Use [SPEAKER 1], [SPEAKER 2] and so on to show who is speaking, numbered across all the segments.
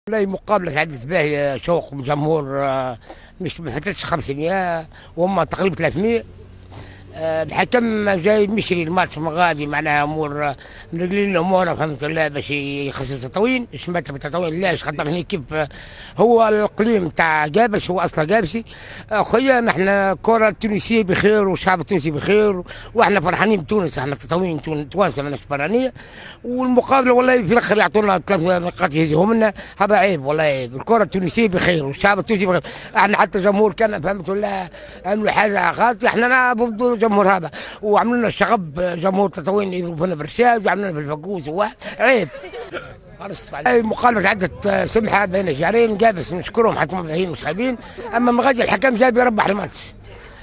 [SPEAKER 1] والله مقابلة عدت باهية شوق جمهور مش ما فاتتش 500 وهم تقريبا 300. الحكم جاي مشري الماتش غادي معناها امور مرجلين الامور فهمت الله باش يخسر تطاوين اش مات بالتطاوين لاش خاطر هنا كيف هو الاقليم تاع قابس هو اصلا قابسي. خويا نحن الكره التونسيه بخير والشعب التونسي بخير واحنا فرحانين بتونس احنا تطاوين توانسه ماناش برانيه. والمقابله والله في الاخر يعطونا 3 نقاط يهزهم لنا هذا عيب والله عيب. الكره التونسيه بخير والشعب التونسي بخير. احنا حتى الجمهور كان فهمت الله عملوا حاجه غلط احنا ضد الجمهور هذا وعملوا لنا الشغب جمهور تطاوين يضربونا برشاش وعملوا لنا بالفقوس عيب. مقابلة عدت سمحة بين الجارين قابس نشكرهم حتى مبعين مش خايبين. اما مغادي الحكم جاي بيربح الماتش.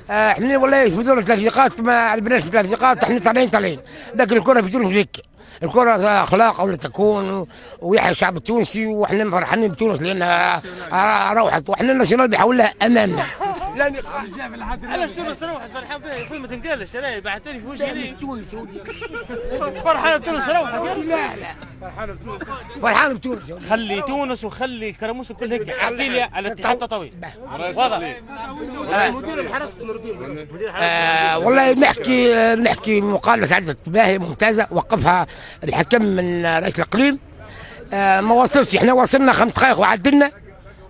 [SPEAKER 1] احنا والله يفوزونا 3 نقاط ما عجبناش 3 نقاط احنا طالعين لكن الكرة في تونس هيك الكرة اخلاق ولا تكون ويحيى الشعب التونسي واحنا فرحانين بتونس لانها روحت واحنا الناسيونال بيحاول لها اماننا.
[SPEAKER 2] لا علاش تونس روحت فرحان بها يا اخوي ما تنقالش انا بعثتني في وجهي ليه
[SPEAKER 1] تونس
[SPEAKER 2] فرحان بتونس روحت
[SPEAKER 1] لا فرحان بتونس
[SPEAKER 2] خلي تونس وخلي الكرموس الكل هيك احكي لي على اتحاد تطاوين واضح
[SPEAKER 1] مدير الحرس والله نحكي مقابلة عدت باهية ممتازة وقفها الحكم من رئيس الاقليم. ما وصلش احنا وصلنا 5 دقائق وعدلنا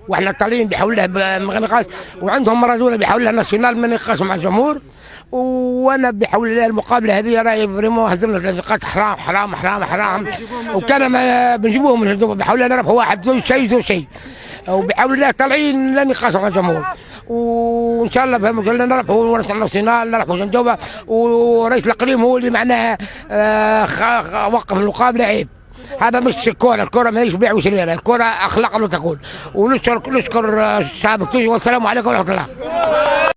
[SPEAKER 1] واحنا طالعين بيحاول لها نقاش وعندهم مارادونا بيحاول لها ناسيونال ما نقاشوا مع الجمهور وانا بيحاول لها المقابله هذه راهي فريمون هزمنا 3 نقاط حرام حرام حرام حرام. وكان ما بنجيبوهم بيحاول لها نربحوا واحد زو شيء وبيحاولوا لها طالعين لا نقاشوا مع الجمهور وان شاء الله فهمت الله نربحوا ونربحوا الناسيونال نربحوا جنجوبه ورئيس الاقليم هو اللي معناها وقف المقابله عيب. هذا مش كوره، الكوره ماهيش بيع وشراء، الكوره اخلاق لا تكون. ونشكر الشعب التونسي والسلام عليكم ورحمه الله.